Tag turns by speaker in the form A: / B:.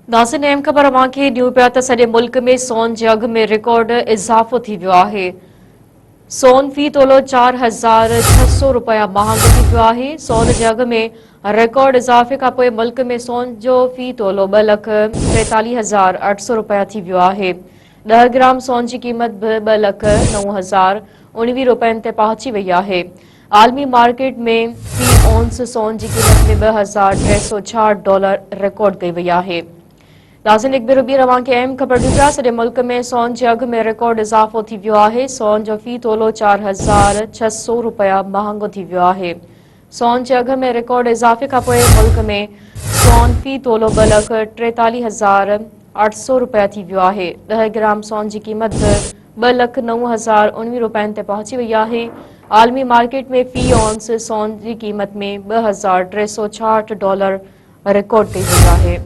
A: नाज़रीन, अहम ख़बर अव्हांखे ॾियूं पिया त सॼे मुल्क में सोन जे अघ में रिकॉर्ड इज़ाफ़ो थी वियो आहे। सोन फी तोलो 4,600 रुपया महांगो थी पियो आहे। सोन जे अघ में रिकॉर्ड इज़ाफ़े खां पोइ मुल्क में सोन जो फी तोलो 2,43,800 रुपया थी वियो आहे। 10 ग्राम सोन जी क़ीमत बि 2,09,19 रुपयनि ते पहुची वई आहे। आलमी मार्केट में फी औंस सोन जी क़ीमत में $2,366 रिकॉर्ड कई वई आहे। नाज़रीन, एक बेर ॿीहर अव्हांखे अहम ख़बर ॾियूं पिया सॼे मुल्क में सोन जे अघ में रिकॉर्ड इज़ाफ़ो थी वियो आहे। सोन जो फी तोलो 4,600 रुपया महांगो थी वियो आहे। सोन जे अघ में रिकॉर्ड इज़ाफ़े खां पोइ मुल्क में सोन फी तोलो 2,43,800 रुपया थी वियो आहे। 10 ग्राम सोन जी क़ीमत बि 2,09,19 रुपयनि ते पहुची वई आहे। आलमी मार्केट में फी औंस सोन जी क़ीमत में $2,366 रिकॉर्ड कई वई आहे।